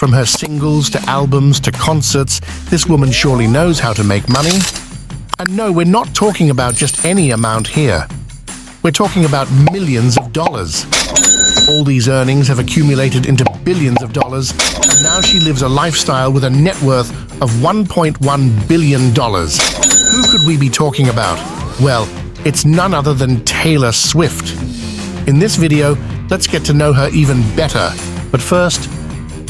From her singles to albums to concerts, this woman surely knows how to make money. And no, we're not talking about just any amount here. We're talking about millions of dollars. All these earnings have accumulated into billions of dollars, and now she lives a lifestyle with a net worth of $1.1 billion. Who could we be talking about? Well, it's none other than Taylor Swift. In this video, let's get to know her even better. But first,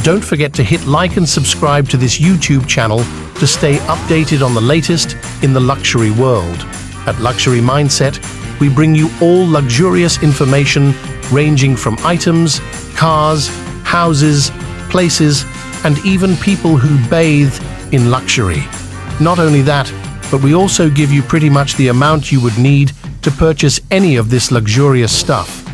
don't forget to hit like and subscribe to this YouTube channel to stay updated on the latest in the luxury world. At Luxury Mindset, we bring you all luxurious information ranging from items, cars, houses, places, and even people who bathe in luxury. Not only that, but we also give you pretty much the amount you would need to purchase any of this luxurious stuff.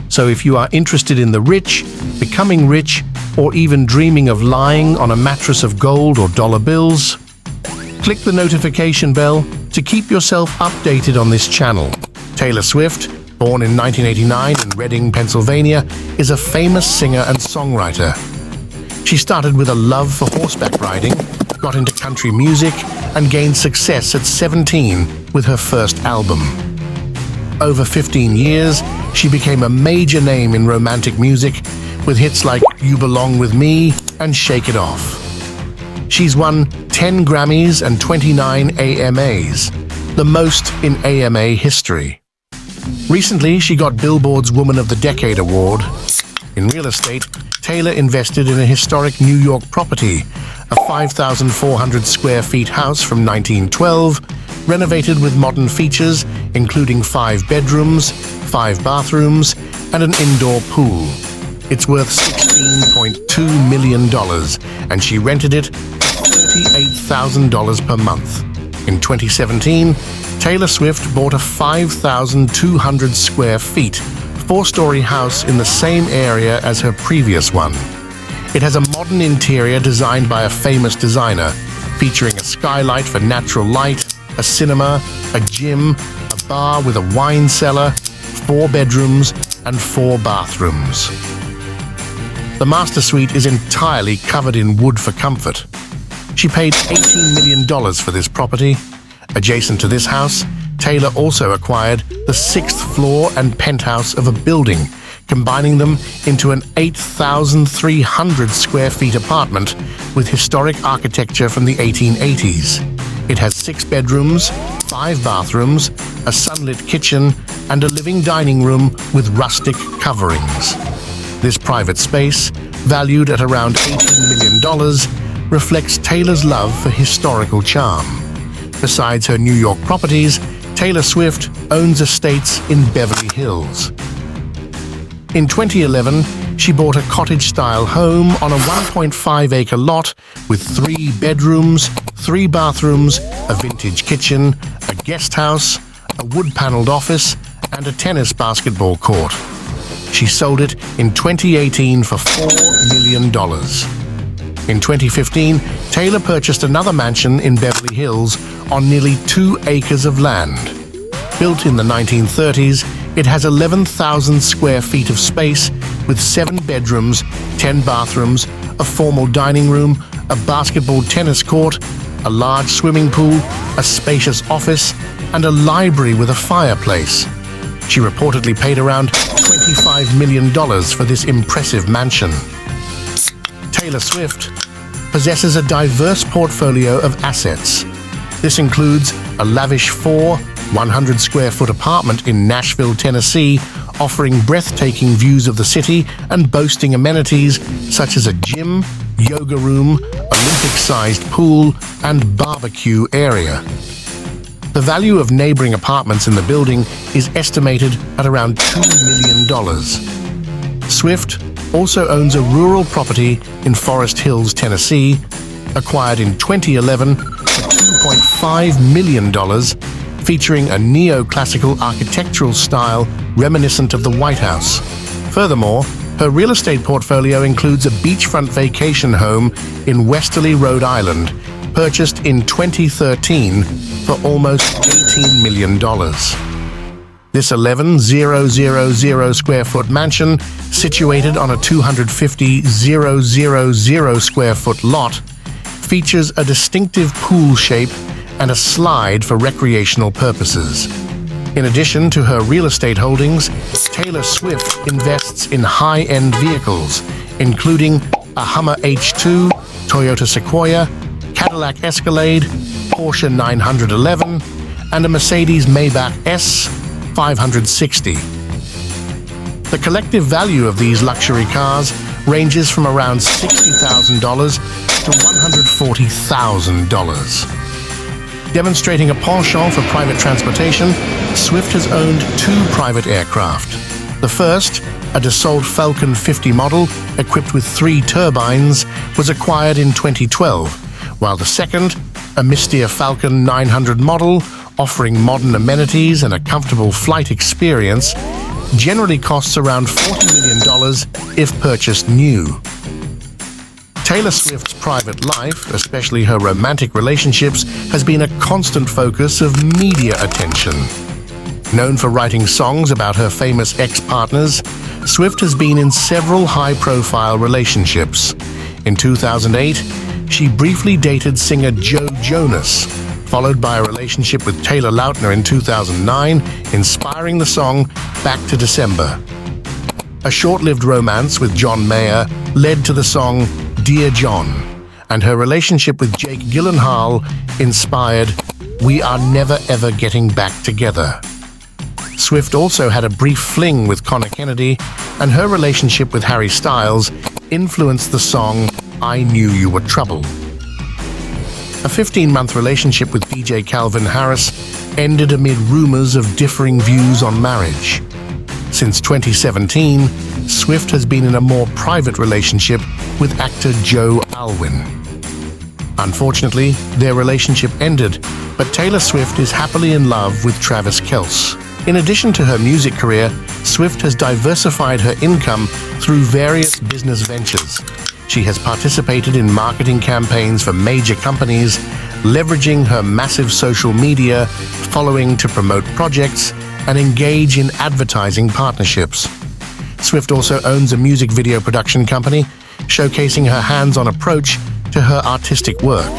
So if you are interested in the rich, becoming rich, or even dreaming of lying on a mattress of gold or dollar bills, click the notification bell to keep yourself updated on this channel. Taylor Swift, born in 1989 in Reading, Pennsylvania, is a famous singer and songwriter. She started with a love for horseback riding, got into country music, and gained success at 17 with her first album. Over 15 years, she became a major name in romantic music with hits like You Belong With Me and Shake It Off. She's won 10 Grammys and 29 AMAs, the most in AMA history. Recently, she got Billboard's Woman of the Decade award. In real estate, Taylor invested in a historic New York property, a 5,400 square feet house from 1912, renovated with modern features, including 5 bedrooms, 5 bathrooms, and an indoor pool. It's worth $16.2 million, and she rented it for $38,000 per month. In 2017, Taylor Swift bought a 5,200 square feet, 4-story house in the same area as her previous one. It has a modern interior designed by a famous designer, featuring a skylight for natural light, a cinema, a gym, a bar with a wine cellar, 4 bedrooms, and 4 bathrooms. The master suite is entirely covered in wood for comfort. She paid $18 million for this property. Adjacent to this house, Taylor also acquired the 6th floor and penthouse of a building, combining them into an 8,300 square feet apartment with historic architecture from the 1880s. It has 6 bedrooms, 5 bathrooms, a sunlit kitchen, and a living dining room with rustic coverings. This private space, valued at around $18 million, reflects Taylor's love for historical charm. Besides her New York properties, Taylor Swift owns estates in Beverly Hills. In 2011, she bought a cottage-style home on a 1.5-acre lot with 3 bedrooms, 3 bathrooms, a vintage kitchen, a guest house, a wood-paneled office, and a tennis basketball court. She sold it in 2018 for $4 million. In 2015, Taylor purchased another mansion in Beverly Hills on nearly 2 acres of land. Built in the 1930s, it has 11,000 square feet of space with 7 bedrooms, 10 bathrooms, a formal dining room, a basketball tennis court, a large swimming pool, a spacious office, and a library with a fireplace. She reportedly paid around $25 million for this impressive mansion. Taylor Swift possesses a diverse portfolio of assets. This includes a lavish 100 square foot apartment in Nashville, Tennessee, offering breathtaking views of the city and boasting amenities such as a gym, yoga room, Olympic-sized pool, and barbecue area. The value of neighboring apartments in the building is estimated at around $2 million. Swift also owns a rural property in Forest Hills, Tennessee, acquired in 2011 for $2.5 million, featuring a neoclassical architectural style reminiscent of the White House. Furthermore, her real estate portfolio includes a beachfront vacation home in Westerly, Rhode Island, purchased in 2013 for almost $18 million. This 11,000 square foot mansion, situated on a 250,000 square foot lot, features a distinctive pool shape and a slide for recreational purposes. In addition to her real estate holdings, Taylor Swift invests in high-end vehicles, including a Hummer H2, Toyota Sequoia, Cadillac Escalade, Porsche 911, and a Mercedes Maybach S 560. The collective value of these luxury cars ranges from around $60,000 to $140,000. Demonstrating a penchant for private transportation, Swift has owned 2 private aircraft. The first, a Dassault Falcon 50 model equipped with 3 turbines, was acquired in 2012, while the second, a Mystia Falcon 900 model offering modern amenities and a comfortable flight experience, generally costs around $40 million if purchased new. Taylor Swift's private life, especially her romantic relationships, has been a constant focus of media attention. Known for writing songs about her famous ex-partners, Swift has been in several high-profile relationships. In 2008, she briefly dated singer Joe Jonas, followed by a relationship with Taylor Lautner in 2009, inspiring the song Back to December. A short-lived romance with John Mayer led to the song Dear John, and her relationship with Jake Gyllenhaal inspired We Are Never Ever Getting Back Together. Swift also had a brief fling with Connor Kennedy, and her relationship with Harry Styles influenced the song I Knew You Were Trouble. A 15-month relationship with DJ Calvin Harris ended amid rumors of differing views on marriage. Since 2017, Swift has been in a more private relationship with actor Joe Alwyn. Unfortunately, their relationship ended, but Taylor Swift is happily in love with Travis Kelce. In addition to her music career, Swift has diversified her income through various business ventures. She has participated in marketing campaigns for major companies, leveraging her massive social media following to promote projects and engage in advertising partnerships. Swift also owns a music video production company, showcasing her hands-on approach to her artistic work.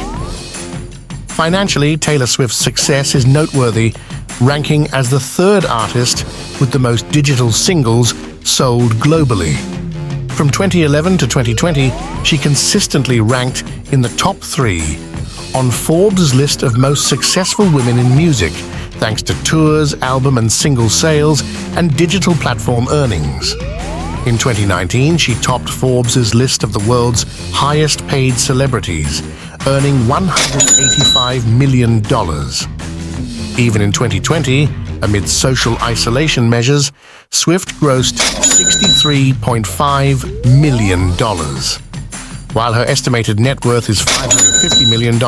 Financially, Taylor Swift's success is noteworthy, ranking as the 3rd artist with the most digital singles sold globally. From 2011 to 2020, she consistently ranked in the top 3 on Forbes' list of most successful women in music, thanks to tours, album and single sales, and digital platform earnings. In 2019, she topped Forbes' list of the world's highest-paid celebrities, earning $185 million. Even in 2020, amid social isolation measures, Swift grossed $63.5 million. While her estimated net worth is $550 million,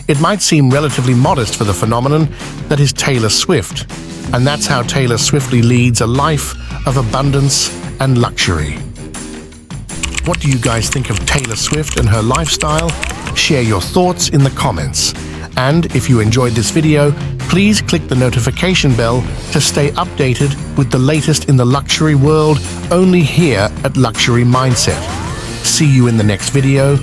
it might seem relatively modest for the phenomenon that is Taylor Swift. And that's how Taylor swiftly leads a life of abundance and luxury. What do you guys think of Taylor Swift and her lifestyle? Share your thoughts in the comments. And if you enjoyed this video, please click the notification bell to stay updated with the latest in the luxury world only here at Luxury Mindset. See you in the next video.